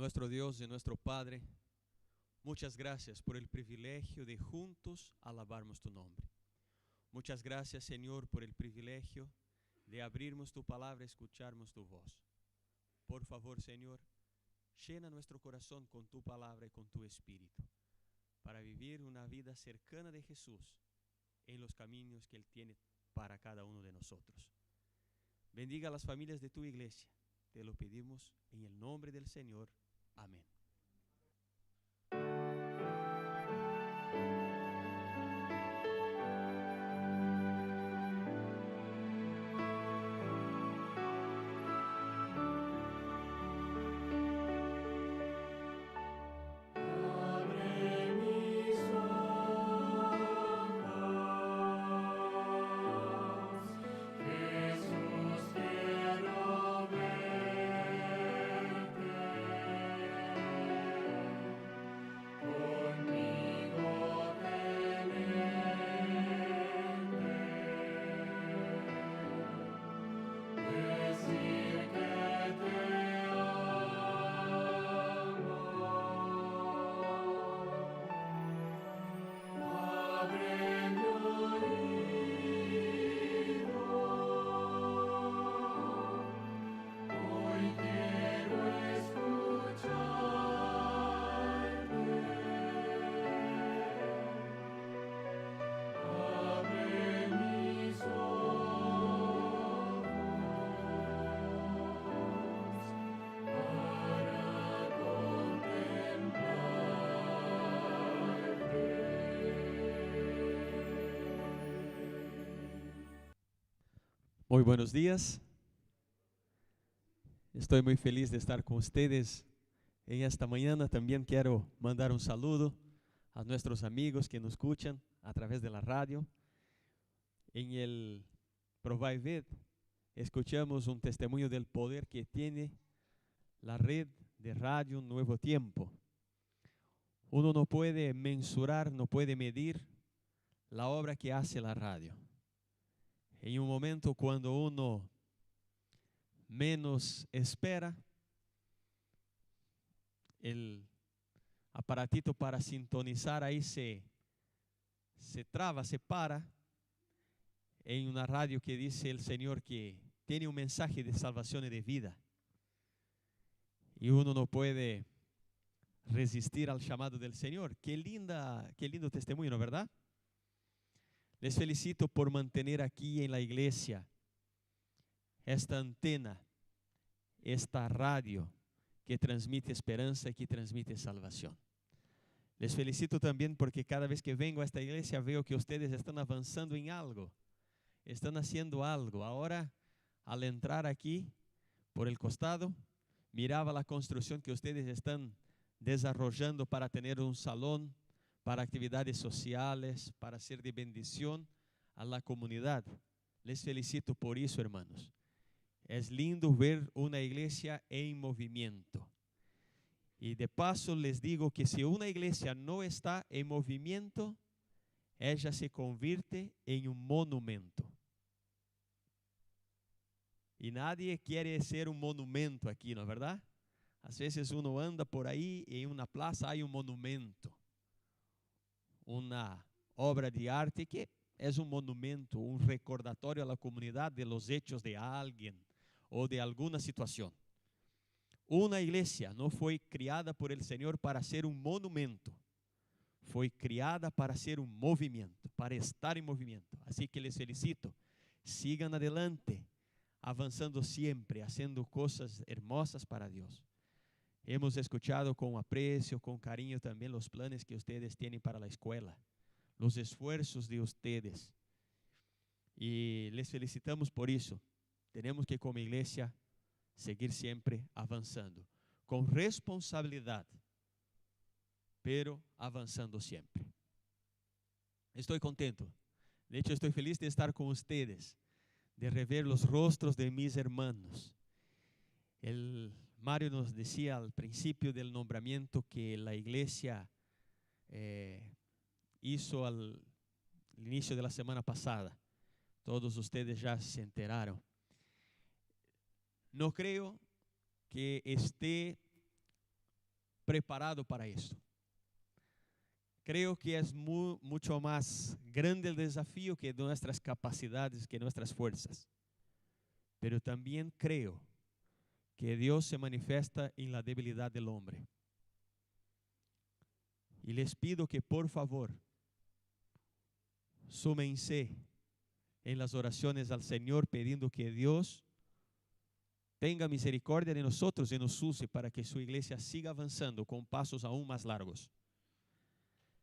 Nuestro Dios y nuestro Padre, muchas gracias por el privilegio de juntos alabarmos tu nombre. Muchas gracias, Señor, por el privilegio de abrirmos tu palabra y escucharmos tu voz. Por favor, Señor, llena nuestro corazón con tu palabra y con tu espíritu, para vivir una vida cercana de Jesús en los caminos que Él tiene para cada uno de nosotros. Bendiga a las familias de tu iglesia. Te lo pedimos en el nombre del Señor. Amén. Muy buenos días. Estoy muy feliz de estar con ustedes en esta mañana. También quiero mandar un saludo a nuestros amigos que nos escuchan a través de la radio. En el Provai Ved escuchamos un testimonio del poder que tiene la red de radio Nuevo Tiempo. Uno no puede mensurar, no puede medir la obra que hace la radio. En un momento cuando uno menos espera, el aparatito para sintonizar ahí se traba, se para, en una radio que dice el Señor que tiene un mensaje de salvación y de vida. Y uno no puede resistir al llamado del Señor. Qué lindo testimonio, ¿no es verdad? Les felicito por mantener aquí en la iglesia esta antena, esta radio que transmite esperanza y que transmite salvación. Les felicito también porque cada vez que vengo a esta iglesia veo que ustedes están avanzando en algo, están haciendo algo. Ahora, al entrar aquí por el costado, miraba la construcción que ustedes están desarrollando para tener un salón, para actividades sociales, para ser de bendición a la comunidad. Les felicito por eso, hermanos. Es lindo ver una iglesia en movimiento. Y de paso les digo que si una iglesia no está en movimiento, ella se convierte en un monumento. Y nadie quiere ser un monumento aquí, ¿no es verdad? A veces uno anda por ahí y en una plaza hay un monumento, una obra de arte que es un monumento, un recordatorio a la comunidad de los hechos de alguien o de alguna situación. Una iglesia no fue criada por el Señor para ser un monumento, fue criada para ser un movimiento, para estar en movimiento. Así que les felicito, sigan adelante, avanzando siempre, haciendo cosas hermosas para Dios. Hemos escuchado con aprecio, con cariño también los planes que ustedes tienen para la escuela, los esfuerzos de ustedes. Y les felicitamos por eso. Tenemos que como iglesia seguir siempre avanzando, con responsabilidad, pero avanzando siempre. Estoy contento. De hecho, estoy feliz de estar con ustedes, de rever los rostros de mis hermanos. El Mario nos decía al principio del nombramiento que la iglesia hizo al inicio de la semana pasada. Todos ustedes ya se enteraron. No creo que esté preparado para esto. Creo que es mucho más grande el desafío que nuestras capacidades, que nuestras fuerzas. Pero también creo que Dios se manifiesta en la debilidad del hombre. Y les pido que por favor súmense en las oraciones al Señor, pidiendo que Dios tenga misericordia de nosotros y nos use para que su iglesia siga avanzando con pasos aún más largos.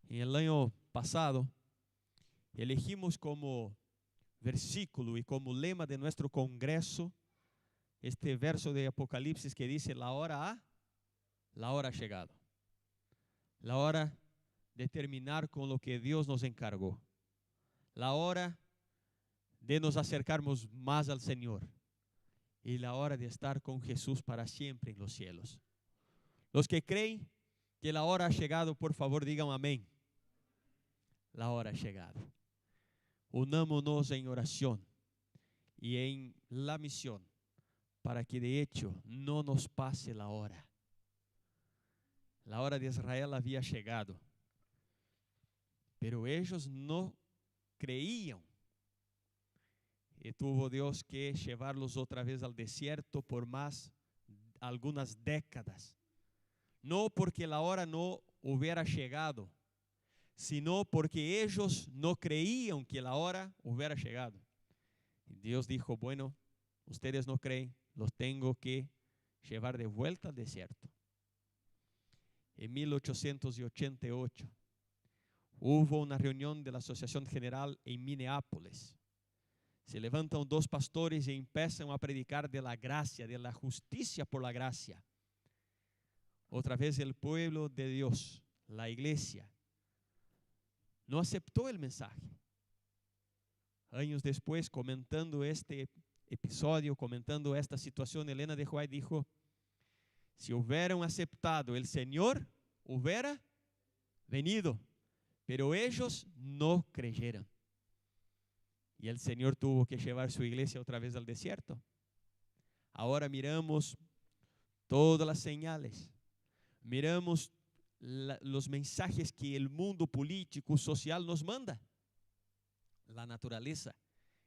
En el año pasado, elegimos como versículo y como lema de nuestro congreso este verso de Apocalipsis que dice: la hora ha llegado. La hora de terminar con lo que Dios nos encargó. La hora de nos acercarnos más al Señor. Y la hora de estar con Jesús para siempre en los cielos. Los que creen que la hora ha llegado, por favor digan amén. La hora ha llegado. Unámonos en oración y en la misión para que de hecho no nos pase la hora. La hora de Israel había llegado, pero ellos no creían. Y tuvo Dios que llevarlos otra vez al desierto por más algunas décadas. No porque la hora no hubiera llegado, sino porque ellos no creían que la hora hubiera llegado. Y Dios dijo: bueno, ustedes no creen, los tengo que llevar de vuelta al desierto. En 1888 hubo una reunión de la Asociación General en Minneapolis. Se levantan dos pastores y empiezan a predicar de la gracia, de la justicia por la gracia. Otra vez el pueblo de Dios, la iglesia, no aceptó el mensaje. Años después, comentando este episodio, comentando esta situación, Elena de White dijo: si hubieran aceptado, el Señor hubiera venido, pero ellos no creyeron. Y el Señor tuvo que llevar su iglesia otra vez al desierto. Ahora miramos todas las señales, miramos los mensajes que el mundo político, social nos manda. La naturaleza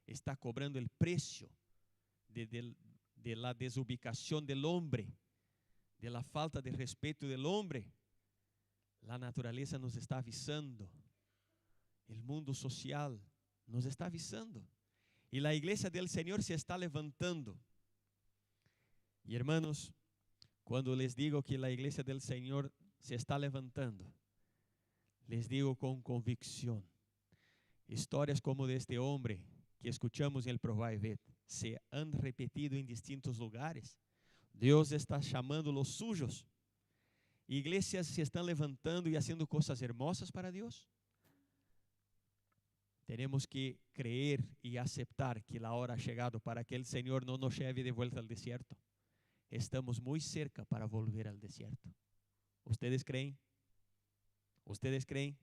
está cobrando el precio de la desubicación del hombre, de la falta de respeto del hombre. La naturaleza nos está avisando. El mundo social nos está avisando. Y la iglesia del Señor se está levantando. Y hermanos, cuando les digo que la iglesia del Señor se está levantando, les digo con convicción. Historias como de este hombre que escuchamos en el Provide se han repetido en distintos lugares. Dios está llamando los suyos. Iglesias se están levantando y haciendo cosas hermosas para Dios. Tenemos que creer y aceptar que la hora ha llegado para que el Señor no nos lleve de vuelta al desierto. Estamos muy cerca para volver al desierto. ¿Ustedes creen? ¿Ustedes creen?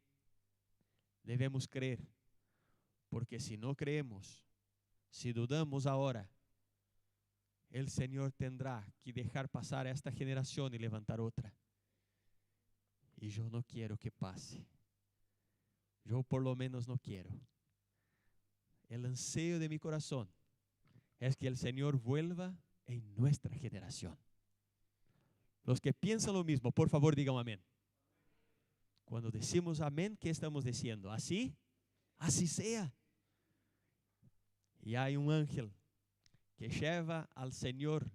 Debemos creer, porque si no creemos, si dudamos ahora, el Señor tendrá que dejar pasar a esta generación y levantar otra. Y yo no quiero que pase. Yo por lo menos no quiero. El anhelo de mi corazón es que el Señor vuelva en nuestra generación. Los que piensan lo mismo, por favor digan amén. Cuando decimos amén, ¿qué estamos diciendo? Así sea. Y hay un ángel que lleva al Señor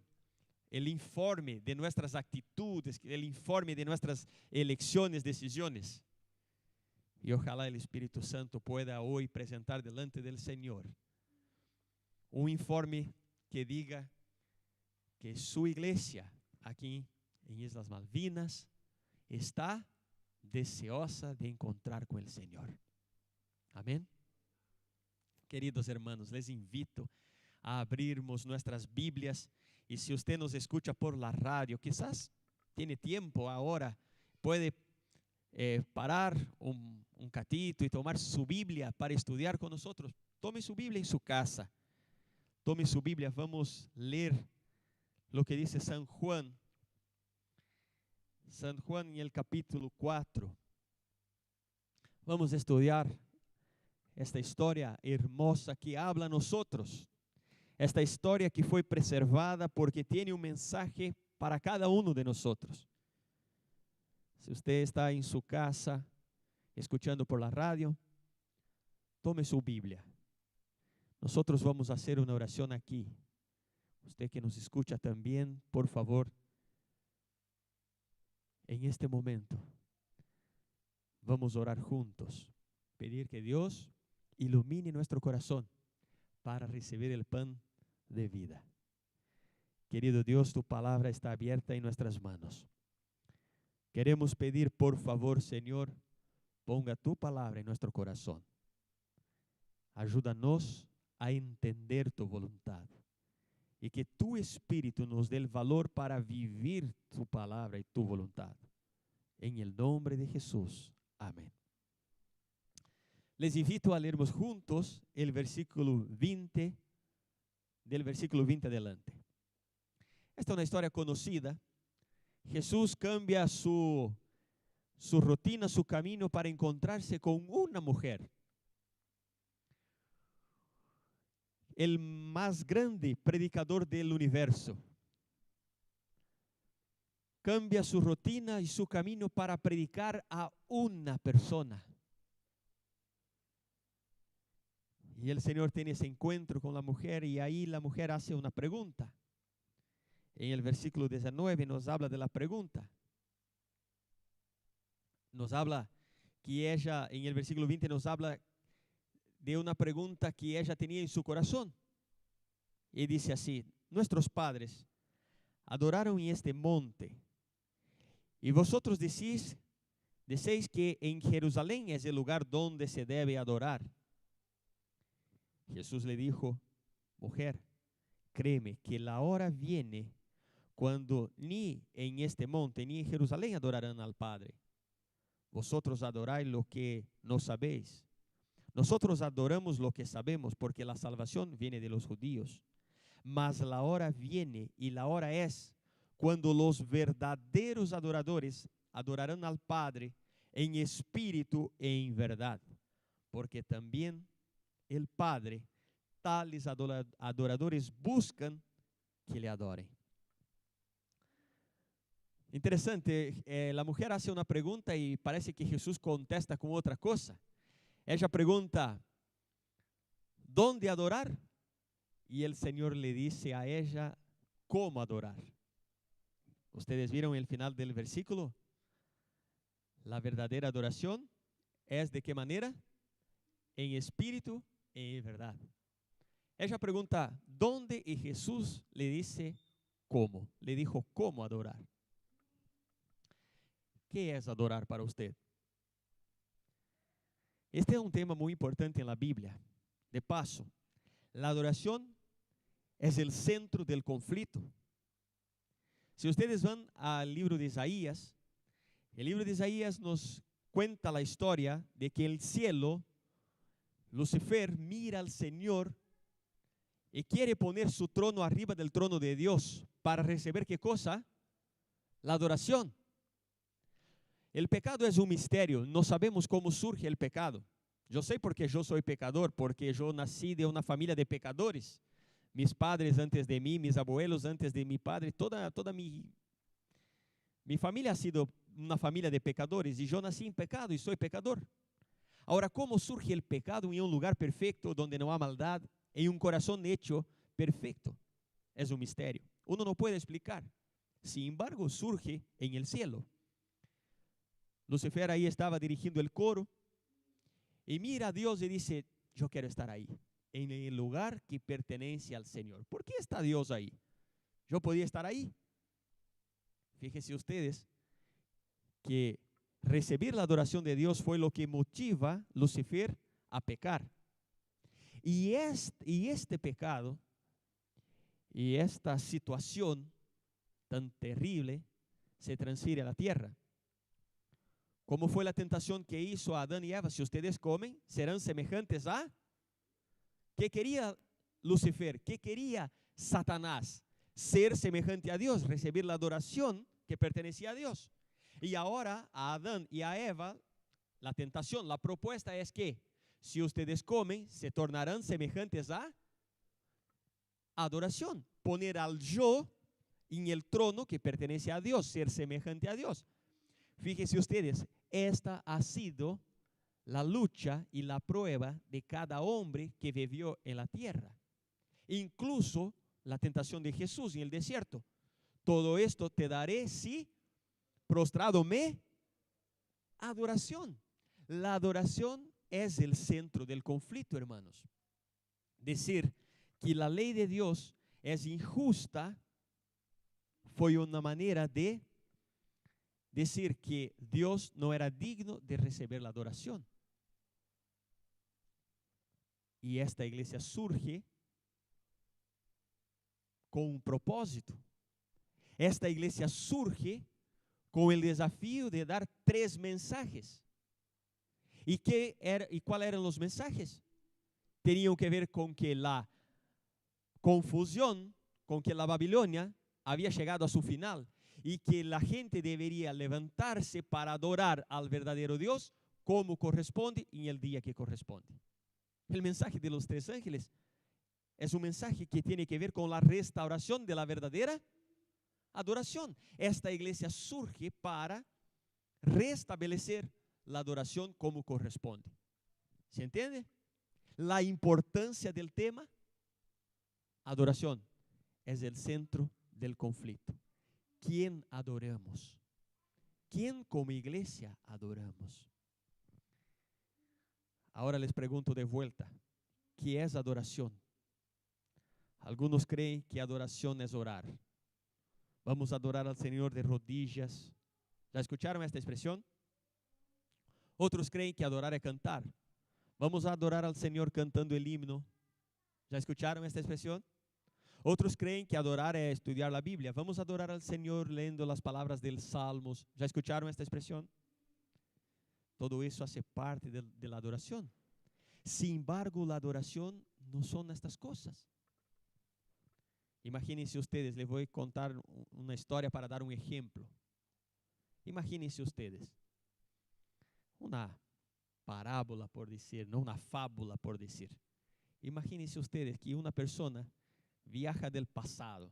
el informe de nuestras actitudes, el informe de nuestras elecciones, decisiones. Y ojalá el Espíritu Santo pueda hoy presentar delante del Señor un informe que diga que su iglesia aquí en Islas Malvinas está deseosa de encontrar con el Señor. Amén. Queridos hermanos, les invito a abrirmos nuestras Biblias. Y si usted nos escucha por la radio, quizás tiene tiempo ahora, puede parar un catito y tomar su Biblia para estudiar con nosotros. Tome su Biblia en su casa. Tome su Biblia, vamos a leer lo que dice San Juan. San Juan en el capítulo 4. Vamos a estudiar esta historia hermosa que habla a nosotros. Esta historia que fue preservada porque tiene un mensaje para cada uno de nosotros. Si usted está en su casa, escuchando por la radio, tome su Biblia. Nosotros vamos a hacer una oración aquí. Usted que nos escucha también, por favor, en este momento, vamos a orar juntos. Pedir que Dios ilumine nuestro corazón para recibir el pan de vida. Querido Dios, tu palabra está abierta en nuestras manos. Queremos pedir, por favor, Señor, ponga tu palabra en nuestro corazón. Ayúdanos a entender tu voluntad y que tu Espíritu nos dé el valor para vivir tu palabra y tu voluntad. En el nombre de Jesús. Amén. Les invito a leermos juntos el versículo 20, del versículo 20 adelante. Esta es una historia conocida. Jesús cambia su rutina, su camino para encontrarse con una mujer. El más grande predicador del universo. Cambia su rutina y su camino para predicar a una persona. Y el Señor tiene ese encuentro con la mujer y ahí la mujer hace una pregunta. En el versículo 19 nos habla de la pregunta. Nos habla que ella, en el versículo 20 nos habla de una pregunta que ella tenía en su corazón. Y dice así: nuestros padres adoraron en este monte, y vosotros decís que en Jerusalén es el lugar donde se debe adorar. Jesús le dijo: mujer, créeme que la hora viene cuando ni en este monte ni en Jerusalén adorarán al Padre. Vosotros adoráis lo que no sabéis. Nosotros adoramos lo que sabemos, porque la salvación viene de los judíos. Mas la hora viene, y la hora es, cuando los verdaderos adoradores adorarán al Padre en espíritu e en verdad, porque también el Padre, tales adoradores buscan que le adoren. Interesante, la mujer hace una pregunta y parece que Jesús contesta con otra cosa. Ella pregunta: ¿dónde adorar? Y el Señor le dice a ella cómo adorar. ¿Ustedes vieron el final del versículo? La verdadera adoración es ¿de qué manera? En espíritu y en verdad. Ella pregunta ¿dónde? Y Jesús le dice cómo. Le dijo cómo adorar. ¿Qué es adorar para usted? Este es un tema muy importante en la Biblia. De paso, la adoración es el centro del conflicto. Si ustedes van al libro de Isaías, el libro de Isaías nos cuenta la historia de que el cielo, Lucifer, mira al Señor y quiere poner su trono arriba del trono de Dios para recibir ¿qué cosa? La adoración. El pecado es un misterio, no sabemos cómo surge el pecado. Yo sé porque yo soy pecador, porque yo nací de una familia de pecadores. Mis padres antes de mí, mis abuelos antes de mi padre, toda mi familia ha sido una familia de pecadores y yo nací en pecado y soy pecador. Ahora, ¿cómo surge el pecado en un lugar perfecto donde no hay maldad, en un corazón hecho perfecto? Es un misterio. Uno no puede explicar. Sin embargo, surge en el cielo. Lucifer ahí estaba dirigiendo el coro y mira a Dios y dice: yo quiero estar ahí, en el lugar que pertenece al Señor. ¿Por qué está Dios ahí? Yo podía estar ahí. Fíjense ustedes que recibir la adoración de Dios fue lo que motiva a Lucifer a pecar. Y este pecado y esta situación tan terrible se transfiere a la tierra. ¿Cómo fue la tentación que hizo a Adán y Eva? Si ustedes comen, serán semejantes a... ¿Qué quería Lucifer? ¿Qué quería Satanás? Ser semejante a Dios, recibir la adoración que pertenecía a Dios. Y ahora a Adán y a Eva, la tentación, la propuesta es que si ustedes comen, se tornarán semejantes a adoración. Poner al yo en el trono que pertenece a Dios, ser semejante a Dios. Fíjense ustedes, esta ha sido la lucha y la prueba de cada hombre que vivió en la tierra. Incluso la tentación de Jesús en el desierto. Todo esto te daré si prostrado me adoración. La adoración es el centro del conflicto, hermanos. Decir que la ley de Dios es injusta fue una manera de decir que Dios no era digno de recibir la adoración. Y esta iglesia surge con un propósito. Esta iglesia surge con el desafío de dar 3 mensajes. ¿Y cuáles eran los mensajes? Tenían que ver con que la confusión, con que la Babilonia había llegado a su final y que la gente debería levantarse para adorar al verdadero Dios como corresponde en el día que corresponde. El mensaje de los 3 ángeles es un mensaje que tiene que ver con la restauración de la verdadera adoración. Esta iglesia surge para restablecer la adoración como corresponde. ¿Se entiende? La importancia del tema, adoración, es el centro del conflicto. ¿Quién adoramos? ¿Quién como iglesia adoramos? Ahora les pregunto de vuelta, ¿qué es adoración? Algunos creen que adoración es orar. Vamos a adorar al Señor de rodillas. ¿Ya escucharon esta expresión? Otros creen que adorar es cantar. Vamos a adorar al Señor cantando el himno. ¿Ya escucharon esta expresión? Otros creen que adorar es estudiar la Biblia. Vamos a adorar al Señor leyendo las palabras del Salmos. ¿Ya escucharon esta expresión? Todo eso hace parte de la adoración. Sin embargo, la adoración no son estas cosas. Imagínense ustedes, les voy a contar una historia para dar un ejemplo. Imagínense ustedes, una parábola por decir, no una fábula por decir. Imagínense ustedes que una persona viaja del pasado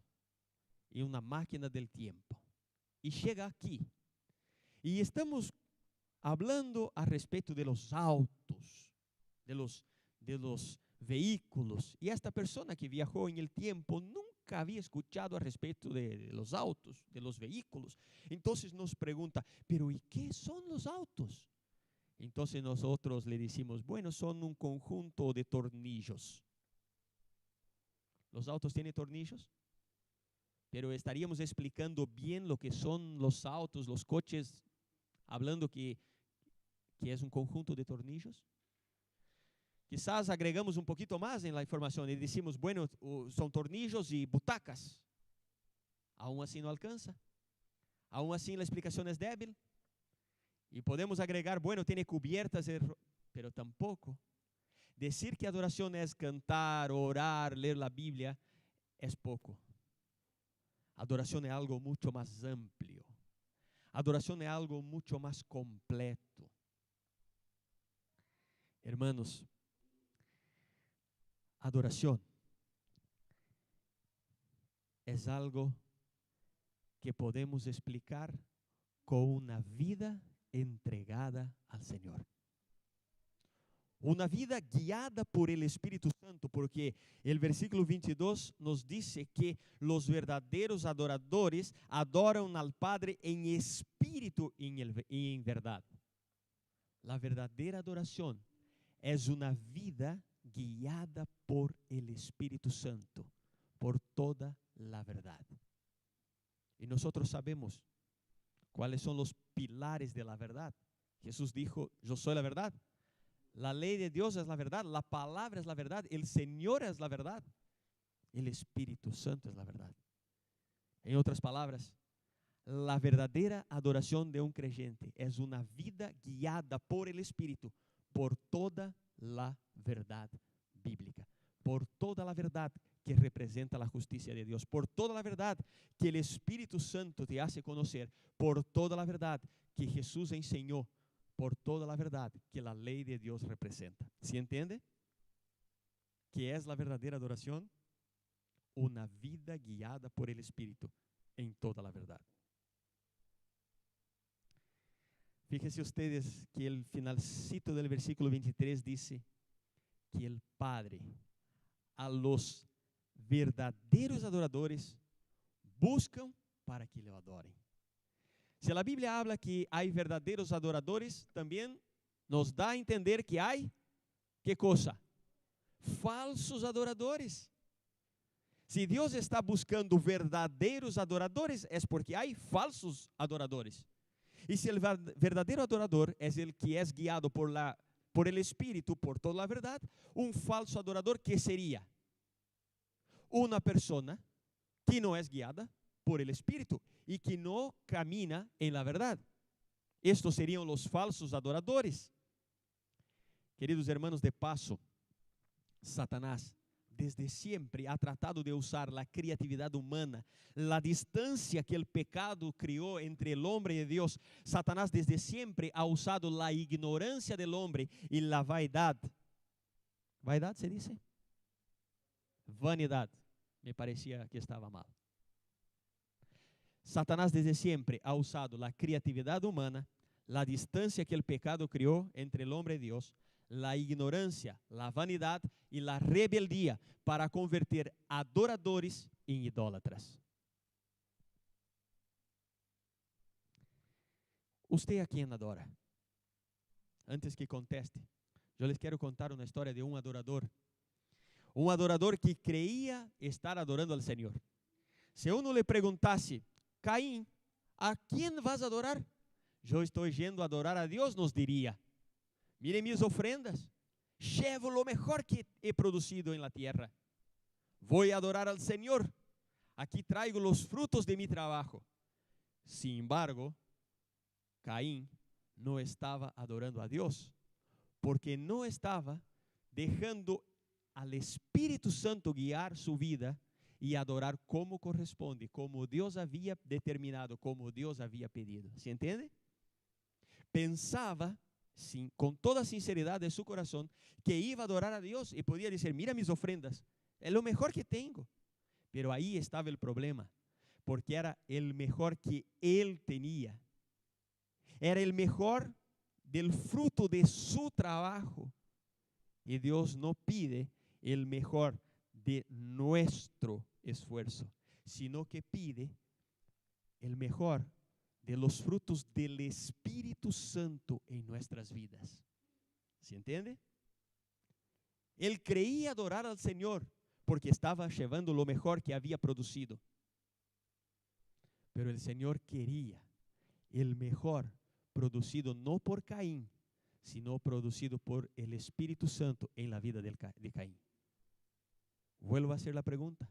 en una máquina del tiempo y llega aquí. Y estamos hablando a respecto de los autos, de los vehículos. Y esta persona que viajó en el tiempo nunca había escuchado a respecto de los autos, de los vehículos. Entonces nos pregunta, ¿pero y qué son los autos? Entonces nosotros le decimos, bueno, son un conjunto de tornillos. ¿Los autos tienen tornillos? Pero estaríamos explicando bien lo que son los autos, los coches, hablando que es un conjunto de tornillos. Quizás agregamos un poquito más en la información y decimos, bueno, son tornillos y butacas. Aún así no alcanza. Aún así la explicación es débil. Y podemos agregar, bueno, tiene cubiertas, pero tampoco. Decir que adoración es cantar, orar, leer la Biblia, es poco. Adoración es algo mucho más amplio. Adoración es algo mucho más completo. Hermanos, adoración es algo que podemos explicar con una vida entregada al Señor. Una vida guiada por el Espíritu Santo, porque el versículo 22 nos dice que los verdaderos adoradores adoran al Padre en espíritu y en verdad. La verdadera adoración es una vida guiada por el Espíritu Santo, por toda la verdad. Y nosotros sabemos cuáles son los pilares de la verdad. Jesús dijo, yo soy la verdad. La ley de Dios es la verdad, la palabra es la verdad, el Señor es la verdad, el Espíritu Santo es la verdad. En otras palabras, la verdadera adoración de un creyente es una vida guiada por el Espíritu, por toda la verdad bíblica, por por toda la verdad que representa la justicia de Dios, por toda la verdad que el Espíritu Santo te hace conocer, por toda la verdad que Jesús enseñó, por toda la verdad que la ley de Dios representa. ¿Sí entiende? ¿Qué es la verdadera adoración? Una vida guiada por el Espíritu en toda la verdad. Fíjense ustedes que el finalcito del versículo 23 dice que el Padre a los verdaderos adoradores buscan para que lo adoren. Si la Biblia habla que hay verdaderos adoradores, también nos da a entender que hay, ¿qué cosa? Falsos adoradores. Si Dios está buscando verdadeiros adoradores, es porque hay falsos adoradores. Y si el verdadero adorador es el que es guiado por el Espíritu, por toda la verdad, un falso adorador, ¿qué sería? Una persona que no es guiada por el Espíritu y que no camina en la verdad. Estos serían los falsos adoradores. Queridos hermanos, de paso, Satanás desde siempre ha tratado de usar la creatividad humana, la distancia que el pecado creó entre el hombre y Dios. Satanás desde siempre ha usado la ignorancia del hombre y la vaidad. ¿Vaidad se dice? Vanidad. Me parecía que estaba mal. Satanás desde siempre ha usado la creatividad humana, la distancia que el pecado creó entre el hombre y Dios, la ignorancia, la vanidad y la rebeldía para convertir adoradores en idólatras. ¿Usted a quién adora? Antes que conteste, yo les quiero contar una historia de un adorador. Un adorador que creía estar adorando al Señor. Si uno le preguntase, Caín, ¿a quién vas a adorar? Yo estoy yendo a adorar a Dios, nos diría. Miren mis ofrendas, llevo lo mejor que he producido en la tierra. Voy a adorar al Señor. Aquí traigo los frutos de mi trabajo. Sin embargo, Caín no estaba adorando a Dios, porque no estaba dejando al Espíritu Santo guiar su vida y adorar como corresponde, como Dios había determinado, como Dios había pedido. ¿Se entiende? Pensaba con toda sinceridad de su corazón que iba a adorar a Dios y podía decir, mira mis ofrendas, es lo mejor que tengo. Pero ahí estaba el problema, porque era el mejor que él tenía. Era el mejor del fruto de su trabajo. Y Dios no pide el mejor de nuestro esfuerzo, sino que pide el mejor de los frutos del Espíritu Santo en nuestras vidas. ¿Se entiende? Él creía adorar al Señor porque estaba llevando lo mejor que había producido. Pero el Señor quería el mejor producido no por Caín, sino producido por el Espíritu Santo en la vida de Caín. Vuelvo a hacer la pregunta.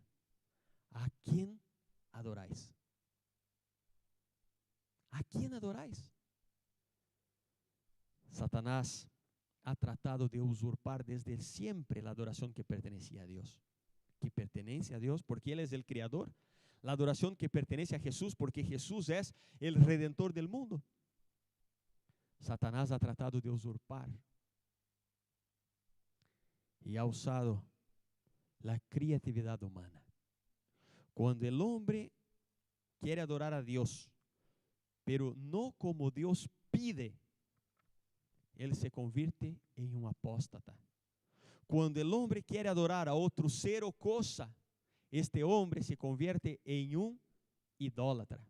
¿A quién adoráis? ¿A quién adoráis? Satanás ha tratado de usurpar desde siempre la adoración que pertenecía a Dios. Que pertenece a Dios porque Él es el Creador. La adoración que pertenece a Jesús porque Jesús es el Redentor del mundo. Satanás ha tratado de usurpar y ha usado la creatividad humana. Cuando el hombre quiere adorar a Dios, pero no como Dios pide, él se convierte en un apóstata. Cuando el hombre quiere adorar a otro ser o cosa, este hombre se convierte en un idólatra.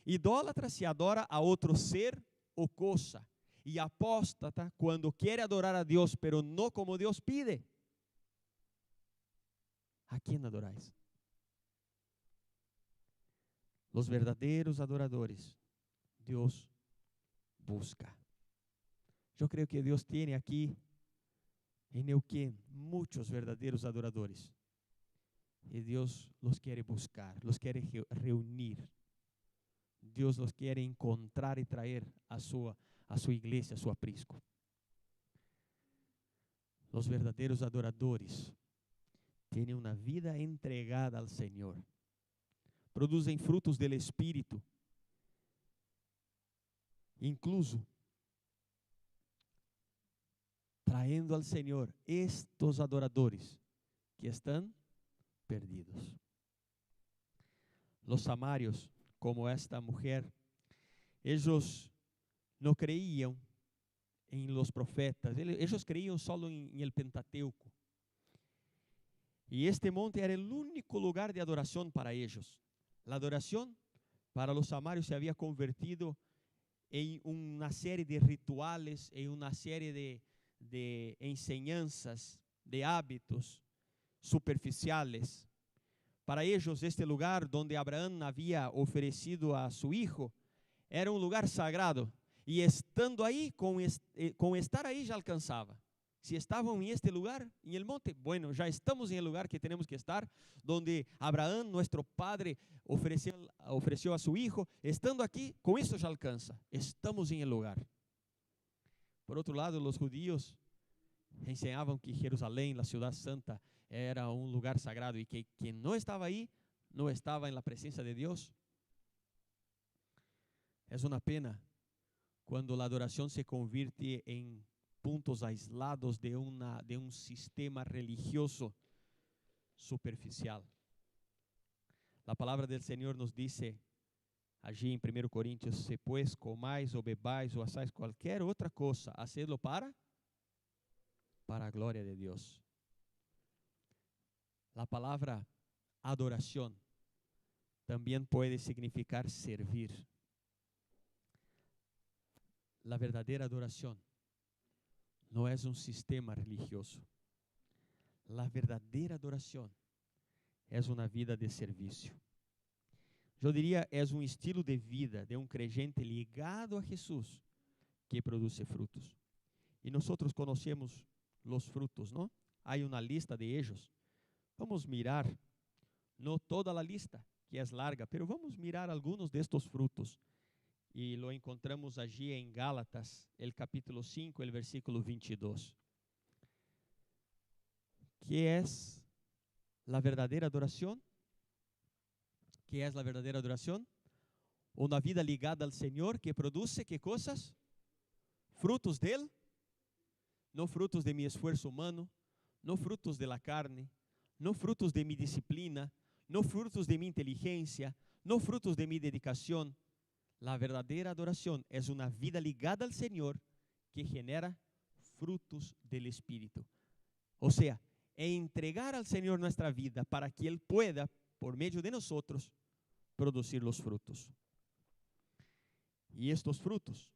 Idólatra se adora a otro ser o cosa. Y apóstata cuando quiere adorar a Dios, pero no como Dios pide. ¿A quién adoráis? Los verdaderos adoradores, Dios busca. Yo creo que Dios tiene aquí en Neuquén muchos verdaderos adoradores. Y Dios los quiere buscar, los quiere reunir. Dios los quiere encontrar y traer a su iglesia, a su aprisco. Los verdaderos adoradores tiene una vida entregada al Señor. Producen frutos del Espíritu. Incluso trayendo al Señor estos adoradores que están perdidos. Los samarios, como esta mujer, ellos no creían en los profetas, ellos creían solo en el Pentateuco. Y este monte era el único lugar de adoración para ellos. La adoración para los samarios se había convertido en una serie de rituales, en una serie de enseñanzas, de hábitos superficiales. Para ellos, este lugar donde Abraham había ofrecido a su hijo era un lugar sagrado. Y estando ahí, con estar ahí ya alcanzaba. Si estaban en este lugar, en el monte, bueno, ya estamos en el lugar que tenemos que estar, donde Abraham, nuestro padre, ofreció a su hijo. Estando aquí, con eso ya alcanza. Estamos en el lugar. Por otro lado, los judíos enseñaban que Jerusalén, la ciudad santa, era un lugar sagrado y que quien no estaba ahí, no estaba en la presencia de Dios. Es una pena cuando la adoración se convierte en puntos aislados de un sistema religioso superficial. La palabra del Señor nos dice allí en 1 Corintios: si pues comáis o bebáis o hacéis cualquier otra cosa, hacedlo para gloria de Dios. La palabra adoración también puede significar servir. La verdadera adoración no es un sistema religioso. La verdadera adoración es una vida de servicio. Yo diría, es un estilo de vida de un creyente ligado a Jesús que produce frutos. Y nosotros conocemos los frutos, ¿no? Hay una lista de ellos. Vamos mirar, no toda la lista, que es larga, pero vamos mirar algunos de estos frutos. Y lo encontramos allí en Gálatas, el capítulo 5, el versículo 22. ¿Qué es la verdadera adoración? ¿Qué es la verdadera adoración? Una vida ligada al Señor que produce, ¿qué cosas? Frutos de Él, no frutos de mi esfuerzo humano, no frutos de la carne, no frutos de mi disciplina, no frutos de mi inteligencia, no frutos de mi dedicación. La verdadera adoración es una vida ligada al Señor que genera frutos del Espíritu. O sea, entregar al Señor nuestra vida para que Él pueda, por medio de nosotros, producir los frutos. Y estos frutos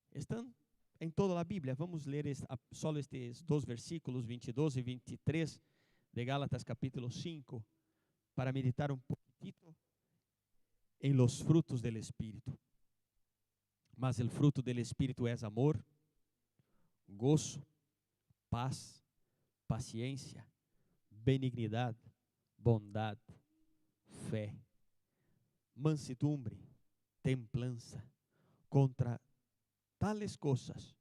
están en toda la Biblia. Vamos a leer solo estos dos versículos, 22 y 23 de Gálatas capítulo 5, para meditar un poquitito en los frutos del Espíritu. Mas el fruto del Espíritu es amor, gozo, paz, paciencia, benignidad, bondad, fe, mansedumbre, templanza. Contra tales cosas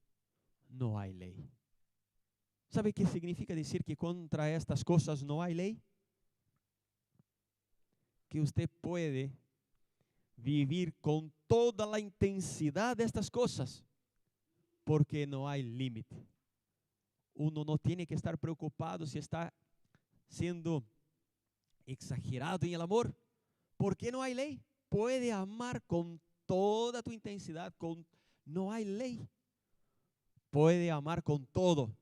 no hay ley. ¿Sabe qué significa decir que contra estas cosas no hay ley? Que usted puede vivir con toda la intensidad de estas cosas, porque no hay límite. Uno no tiene que estar preocupado si está siendo exagerado en el amor, porque no hay ley. Puede amar con toda tu intensidad, no hay ley. Puede amar con todo.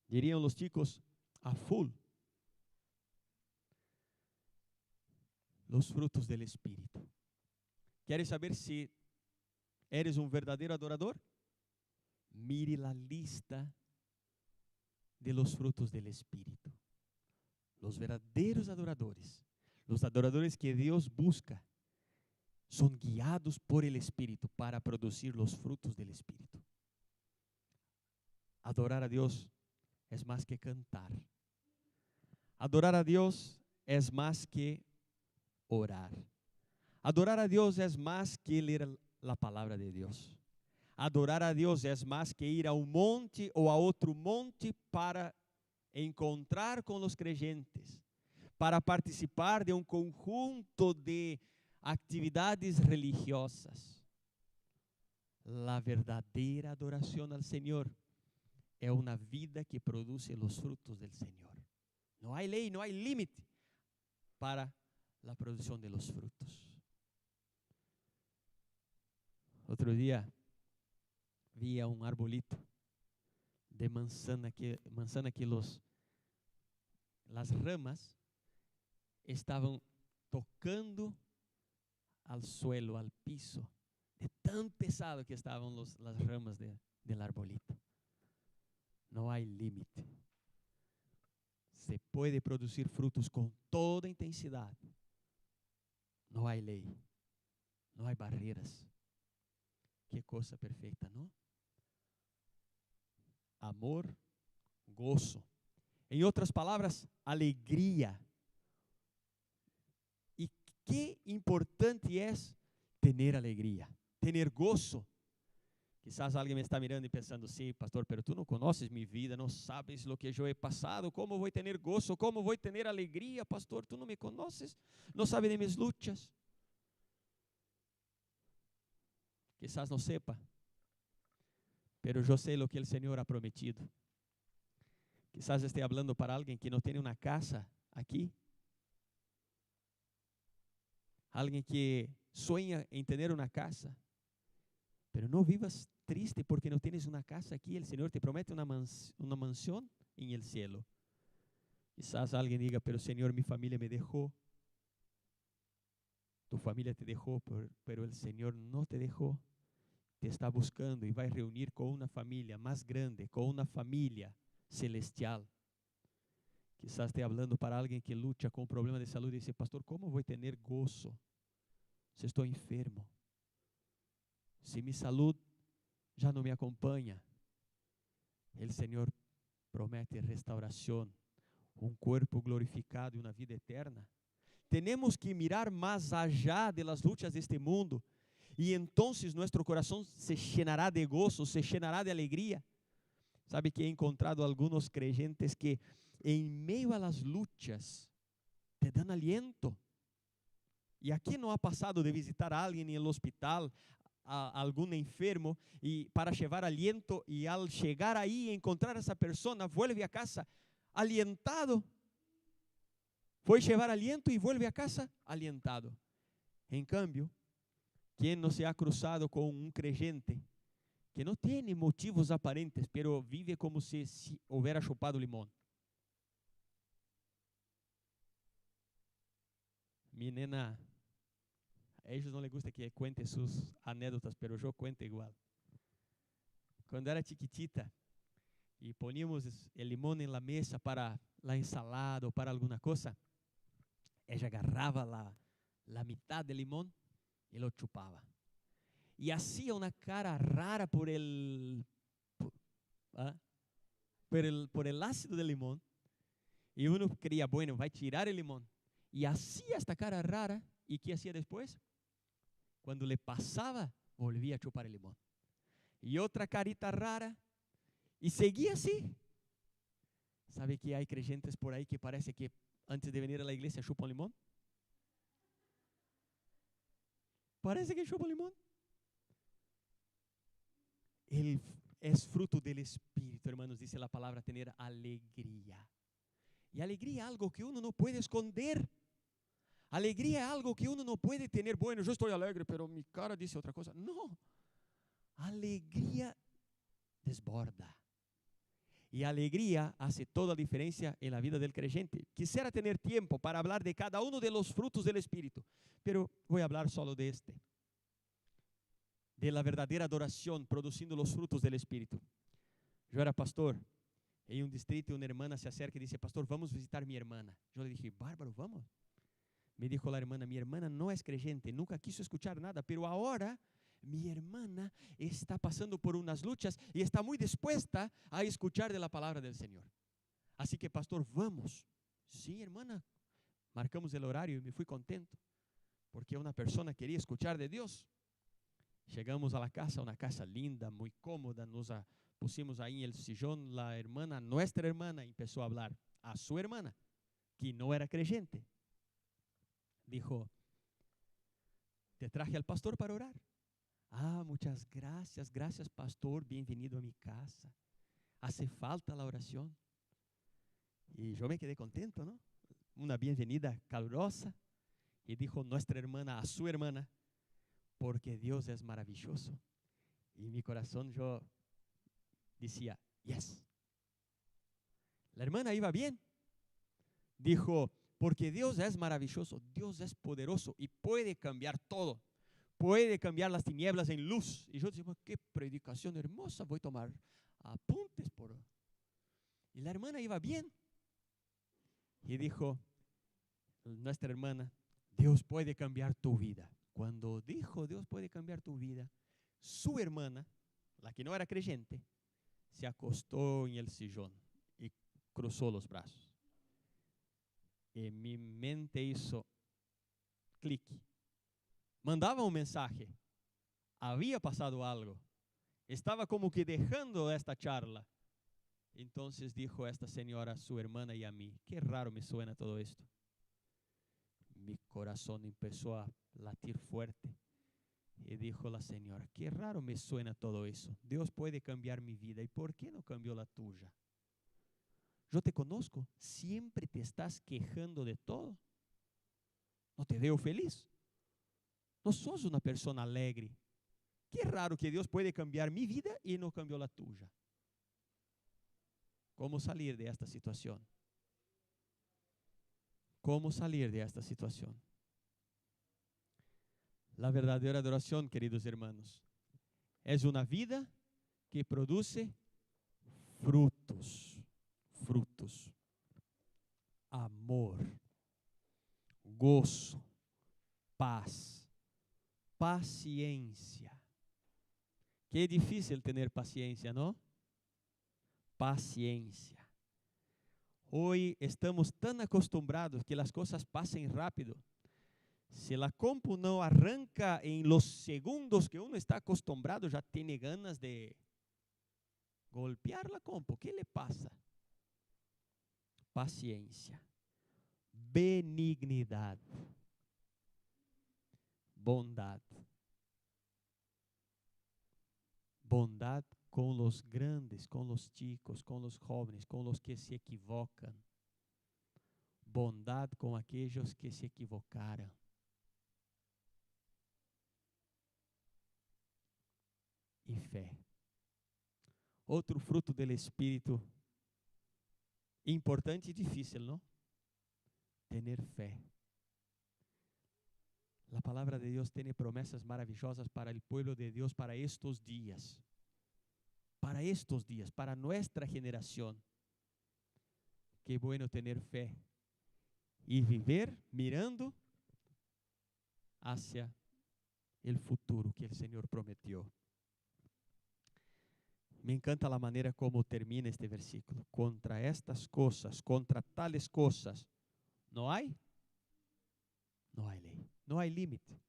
Dirían los chicos, a full. Los frutos del Espíritu. ¿Quieres saber si eres un verdadero adorador? Mire la lista de los frutos del Espíritu. Los verdaderos adoradores, los adoradores que Dios busca, son guiados por el Espíritu para producir los frutos del Espíritu. Adorar a Dios es más que cantar. Adorar a Dios es más que orar. Adorar a Dios es más que leer la palabra de Dios. Adorar a Dios es más que ir a un monte o a otro monte para encontrar con los creyentes para participar de un conjunto de actividades religiosas. La verdadera adoración al Señor es una vida que produce los frutos del Señor. No hay ley, no hay límite para la producción de los frutos. Otro día vi a un arbolito de manzana que las ramas estaban tocando al suelo, al piso, de tan pesado que estaban las ramas del arbolito. No hay límite. Se puede producir frutos con toda intensidad. No hay ley, no hay barreras. Qué cosa perfecta, ¿no? Amor, gozo. En otras palabras, alegría. Y qué importante es tener alegría, tener gozo. Quizás alguien me está mirando y pensando, sí, pastor, pero tú no conoces mi vida, no sabes lo que yo he pasado, ¿cómo voy a tener gozo? ¿Cómo voy a tener alegría, pastor? Tú no me conoces, no sabes de mis luchas. Quizás no sepa, pero yo sé lo que el Señor ha prometido. Quizás esté hablando para alguien que no tiene una casa aquí. Alguien que sueña en tener una casa. Pero no vivas triste porque no tienes una casa aquí. El Señor te promete una mansión en el cielo. Quizás alguien diga, pero Señor, mi familia me dejó. Tu familia te dejó, pero el Señor no te dejó. Te está buscando y va a reunir con una familia más grande, con una familia celestial. Quizás esté hablando para alguien que lucha con un problema de salud y dice, pastor, ¿cómo voy a tener gozo si estoy enfermo? Si mi salud ya no me acompaña. El Señor promete restauración, un cuerpo glorificado y una vida eterna. Tenemos que mirar más allá de las luchas de este mundo y entonces nuestro corazón se llenará de gozo, se llenará de alegría. Sabe que he encontrado algunos creyentes que en medio a las luchas te dan aliento. Y aquí no ha pasado de visitar a alguien en el hospital, a algún enfermo, y para llevar aliento, y al llegar ahí encontrar a esa persona, vuelve a casa alientado. Fue llevar aliento y vuelve a casa alientado. En cambio, ¿quién no se ha cruzado con un creyente que no tiene motivos aparentes, pero vive como si hubiera chupado limón? Mi nena, a ellos no les gusta que cuente sus anécdotas, pero yo cuento igual. Cuando era chiquitita y poníamos el limón en la mesa para la ensalada o para alguna cosa, ella agarraba la mitad del limón y lo chupaba. Y hacía una cara rara por el ácido del limón. Y uno creía, bueno, va a tirar el limón. Y hacía esta cara rara. ¿Y qué hacía después? Cuando le pasaba, volvía a chupar el limón. Y otra carita rara. Y seguía así. ¿Sabe que hay creyentes por ahí que parece que antes de venir a la iglesia chupan limón? Parece que chupan limón. Es fruto del Espíritu, hermanos, dice la palabra, tener alegría. Y alegría es algo que uno no puede esconder. Alegría es algo que uno no puede tener. Bueno, yo estoy alegre, pero mi cara dice otra cosa. No. Alegría desborda. Y alegría hace toda la diferencia en la vida del creyente. Quisiera tener tiempo para hablar de cada uno de los frutos del Espíritu, pero voy a hablar solo de este. De la verdadera adoración produciendo los frutos del Espíritu. Yo era pastor en un distrito y una hermana se acerca y dice, pastor, vamos a visitar a mi hermana. Yo le dije, bárbaro, vamos. Me dijo la hermana, mi hermana no es creyente, nunca quiso escuchar nada, pero ahora mi hermana está pasando por unas luchas y está muy dispuesta a escuchar de la palabra del Señor. Así que, pastor, vamos. Sí, hermana. Marcamos el horario y me fui contento porque una persona quería escuchar de Dios. Llegamos a la casa, una casa linda, muy cómoda, nos pusimos ahí en el sillón, la hermana, nuestra hermana, empezó a hablar a su hermana, que no era creyente. Dijo, te traje al pastor para orar. Ah, muchas gracias, gracias pastor, bienvenido a mi casa. Hace falta la oración. Y yo me quedé contento, ¿no? Una bienvenida calurosa. Y dijo nuestra hermana a su hermana, porque Dios es maravilloso. Y en mi corazón yo decía, yes. La hermana iba bien. Dijo, porque Dios es maravilloso, Dios es poderoso y puede cambiar todo. Puede cambiar las tinieblas en luz. Y yo decía, qué predicación hermosa, voy a tomar apuntes por... Y la hermana iba bien. Y dijo, nuestra hermana, Dios puede cambiar tu vida. Cuando dijo Dios puede cambiar tu vida, su hermana, la que no era creyente, se acostó en el sillón y cruzó los brazos. Y mi mente hizo clic. Mandaba un mensaje. Había pasado algo. Estaba como que dejando esta charla. Entonces dijo esta señora a su hermana y a mí, qué raro me suena todo esto. Mi corazón empezó a latir fuerte. Y dijo la señora, qué raro me suena todo eso. Dios puede cambiar mi vida. ¿Y por qué no cambió la tuya? Yo te conozco. Siempre te estás quejando de todo. No te veo feliz. No sos una persona alegre. Qué raro que Dios puede cambiar mi vida y no cambió la tuya. ¿Cómo salir de esta situación? ¿Cómo salir de esta situación? La verdadera adoración, queridos hermanos, es una vida que produce frutos. Frutos. Amor, gozo, paz, paciencia. Qué difícil tener paciencia, ¿no? Paciencia. Hoy estamos tan acostumbrados que las cosas pasen rápido. Si la compu no arranca en los segundos que uno está acostumbrado, ya tiene ganas de golpear la compu. ¿Qué le pasa? Paciencia, benignidad, bondad. Bondad con los grandes, con los chicos, con los jóvenes, con los que se equivocan. Bondad con aquellos que se equivocaram. E fé. Outro fruto do Espírito importante e difícil, não? Tener fé. La palabra de Dios tiene promesas maravillosas para el pueblo de Dios para estos días. Para estos días, para nuestra generación. Qué bueno tener fe y vivir mirando hacia el futuro que el Señor prometió. Me encanta la manera como termina este versículo. Contra estas cosas, contra tales cosas, no hay ley, no hay límite.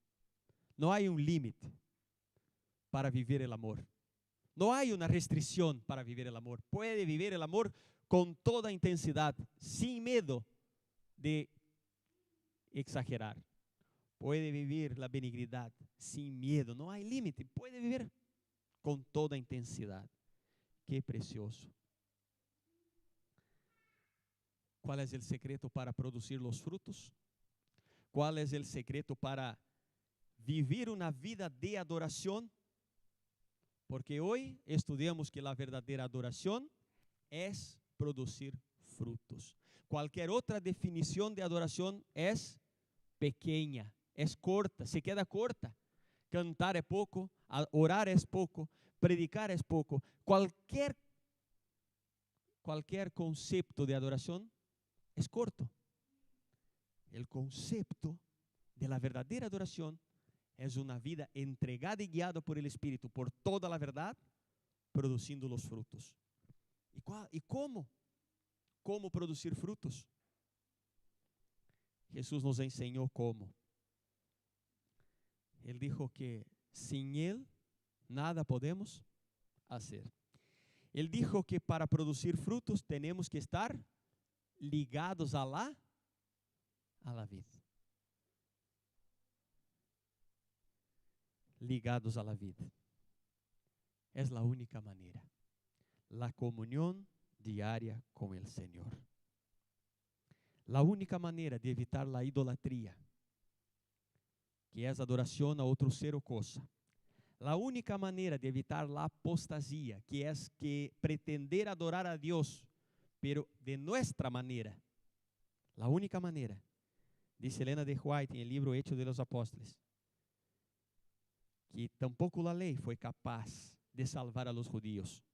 No hay un límite para vivir el amor. No hay una restricción para vivir el amor. Puede vivir el amor con toda intensidad, sin miedo de exagerar. Puede vivir la benignidad sin miedo. No hay límite. Puede vivir con toda intensidad. Qué precioso. ¿Cuál es el secreto para producir los frutos? ¿Cuál es el secreto para vivir una vida de adoración? Porque hoy estudiamos que la verdadera adoración es producir frutos. Cualquier otra definición de adoración es pequeña, es corta, se queda corta. Cantar es poco, orar es poco, predicar es poco. Cualquier concepto de adoración es corto. El concepto de la verdadera adoración es una vida entregada y guiada por el Espíritu, por toda la verdad, produciendo los frutos. ¿Y cómo? ¿Cómo producir frutos? Jesús nos enseñó cómo. Él dijo que sin Él nada podemos hacer. Él dijo que para producir frutos tenemos que estar ligados a la vid. Ligados a la vid. Es la única manera. La comunión diaria con el Señor. La única manera de evitar la idolatría, que es adoración a otro ser o cosa. La única manera de evitar la apostasía, que es que pretender adorar a Dios, pero de nuestra manera. La única manera, dice Elena de White en el libro Hechos de los Apóstoles, que tampoco la ley fue capaz de salvar a los judíos,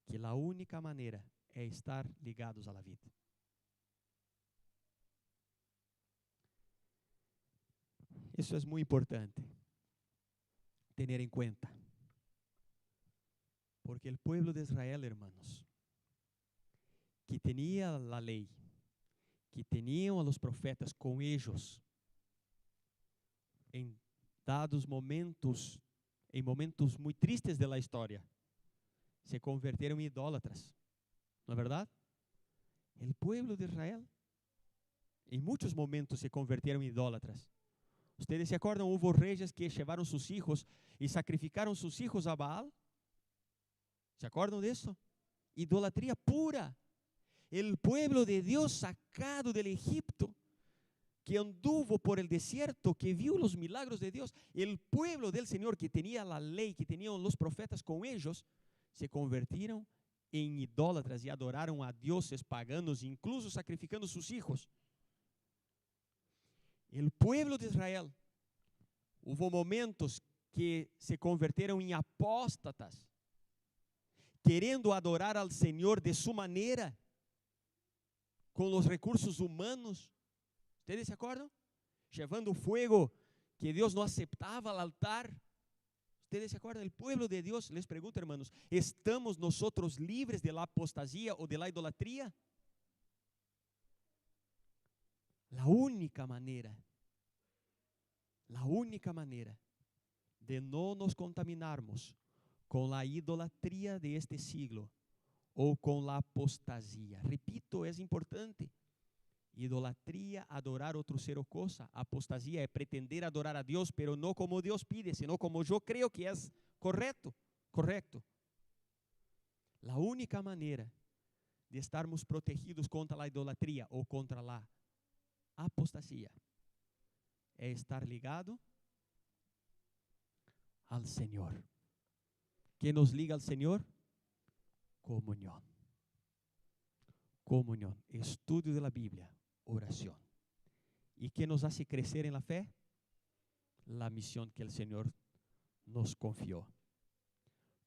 que la única manera es estar ligados a la vida. Isso é muito importante tener en cuenta, porque el pueblo de Israel, hermanos, que tenía la ley, que tenían a los profetas con ellos, en dados momentos, en momentos muy tristes de la historia, se convirtieron en idólatras, ¿no es verdad? El pueblo de Israel, en muchos momentos se convirtieron en idólatras. Ustedes se acuerdan, hubo reyes que llevaron sus hijos y sacrificaron sus hijos a Baal. ¿Se acuerdan de eso? Idolatría pura. El pueblo de Dios sacado del Egipto, que anduvo por el desierto, que vio los milagros de Dios. El pueblo del Señor que tenía la ley, que tenían los profetas con ellos, se convirtieron en idólatras y adoraron a dioses paganos, incluso sacrificando sus hijos. El pueblo de Israel, hubo momentos que se convirtieron en apóstatas, queriendo adorar al Señor de su manera, con los recursos humanos. ¿Ustedes se acuerdan? Llevando fuego que Dios no aceptaba al altar. ¿Ustedes se acuerdan? El pueblo de Dios, les pregunto, hermanos, ¿estamos nosotros libres de la apostasía o de la idolatría? La única manera de no nos contaminarmos con la idolatría de este siglo o con la apostasía. Repito, es importante. Idolatría, adorar otro ser o cosa. Apostasía es pretender adorar a Dios, pero no como Dios pide, sino como yo creo que es correcto. La única manera de estarmos protegidos contra la idolatría o contra la apostasía es estar ligado al Señor. ¿Qué nos liga al Señor? Comunión. Estudio de la Biblia, oración. ¿Y qué nos hace crecer en la fe? La misión que el Señor nos confió.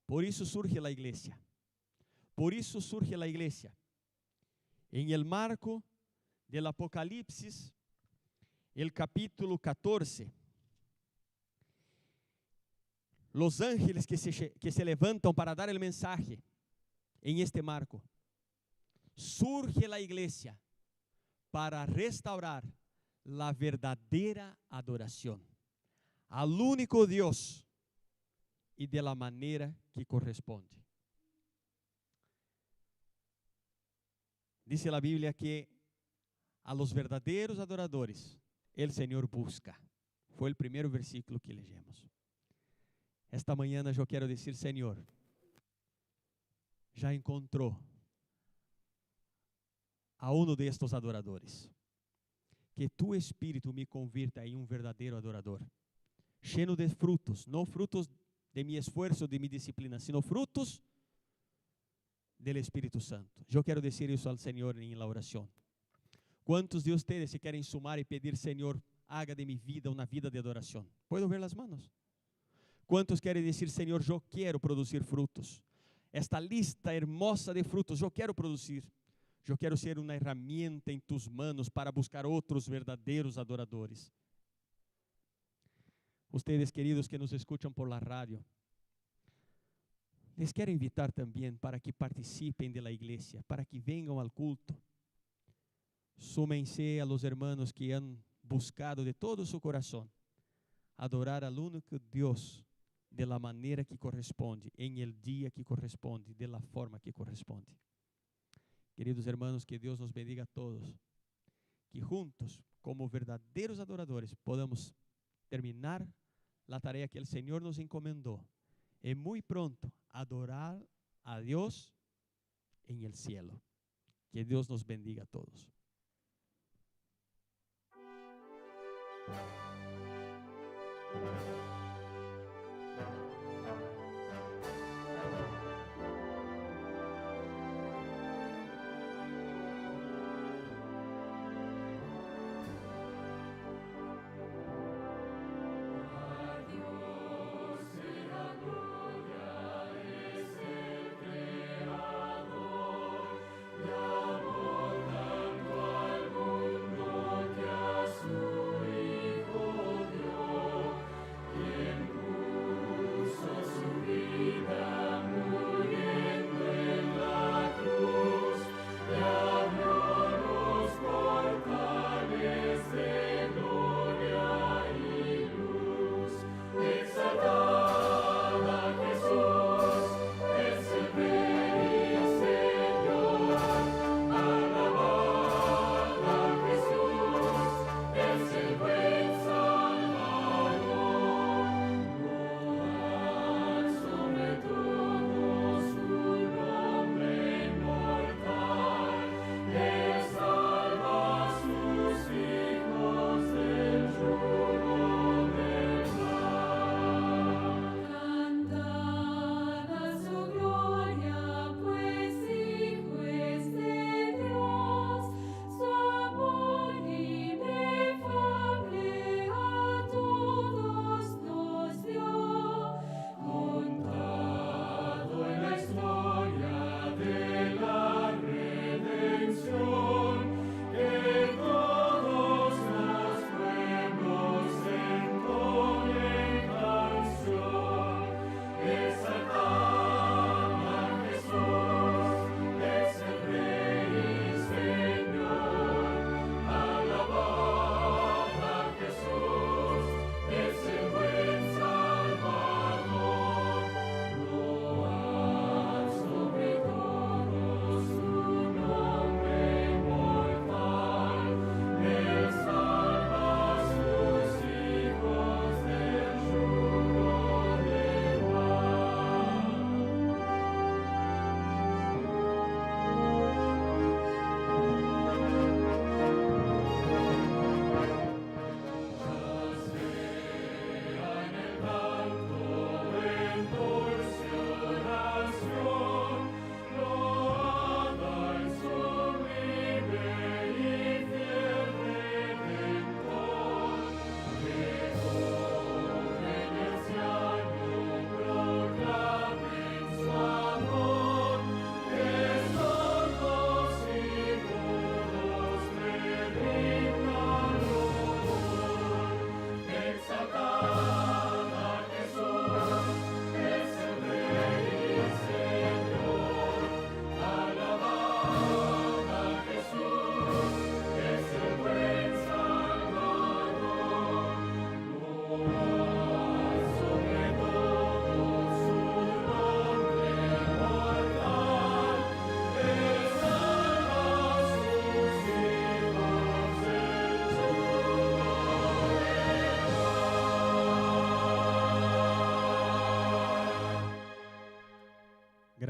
Por eso surge la iglesia. En el marco del Apocalipsis, el capítulo 14, los ángeles que se levantan para dar el mensaje en este marco. Surge la iglesia para restaurar la verdadera adoración al único Dios y de la manera que corresponde. Dice la Biblia que a los verdaderos adoradores el Señor busca. Fue el primer versículo que leemos. Esta mañana yo quiero decir, Señor, ya encontró a uno de estos adoradores. Que tu espíritu me convierta en un verdadero adorador, lleno de frutos, no frutos de mi esfuerzo, de mi disciplina, sino frutos del Espíritu Santo. Yo quiero decir eso al Señor en la oración. ¿Cuántos de ustedes se quieren sumar y pedir, Señor, haga de mi vida una vida de adoración? ¿Puedo ver las manos? ¿Cuántos quieren decir, Señor, yo quiero producir frutos? Esta lista hermosa de frutos, yo quiero producir. Yo quiero ser una herramienta en tus manos para buscar otros verdaderos adoradores. Ustedes, queridos, que nos escuchan por la radio, les quiero invitar también para que participen de la iglesia, para que vengan al culto. Súmense a los hermanos que han buscado de todo su corazón adorar al único Dios de la manera que corresponde, en el día que corresponde, de la forma que corresponde. Queridos hermanos, que Dios nos bendiga a todos. Que juntos, como verdadeiros adoradores, podamos terminar la tarea que el Señor nos encomendó y muy pronto adorar a Dios en el cielo. Que Dios nos bendiga a todos.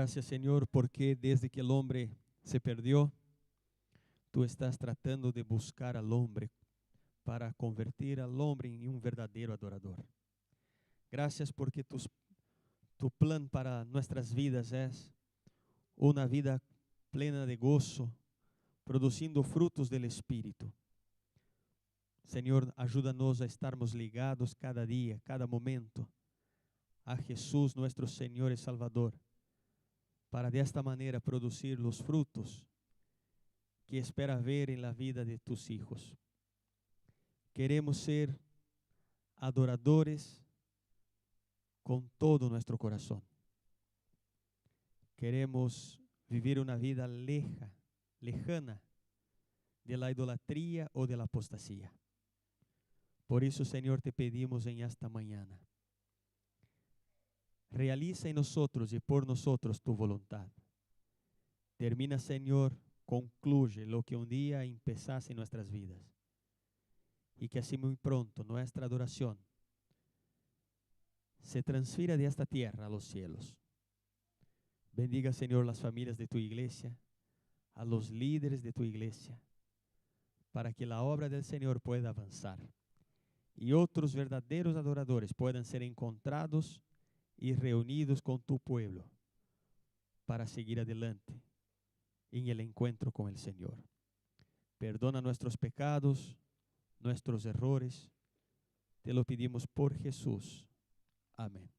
Gracias, Señor, porque desde que el hombre se perdió, tú estás tratando de buscar al hombre para convertir al hombre en un verdadero adorador. Gracias porque tu plan para nuestras vidas es una vida plena de gozo, produciendo frutos del Espíritu. Señor, ayúdanos a estarmos ligados cada día, cada momento, a Jesús, nuestro Señor y Salvador, para de esta manera producir los frutos que esperas ver en la vida de tus hijos. Queremos ser adoradores con todo nuestro corazón. Queremos vivir una vida lejana de la idolatría o de la apostasía. Por eso, Señor, te pedimos en esta mañana, realiza en nosotros y por nosotros tu voluntad. Termina, Señor, concluye lo que un día empezaste en nuestras vidas. Y que así muy pronto nuestra adoración se transfiera de esta tierra a los cielos. Bendiga, Señor, las familias de tu iglesia, a los líderes de tu iglesia, para que la obra del Señor pueda avanzar y otros verdaderos adoradores puedan ser encontrados y reunidos con tu pueblo para seguir adelante en el encuentro con el Señor. Perdona nuestros pecados, nuestros errores. Te lo pedimos por Jesús. Amén.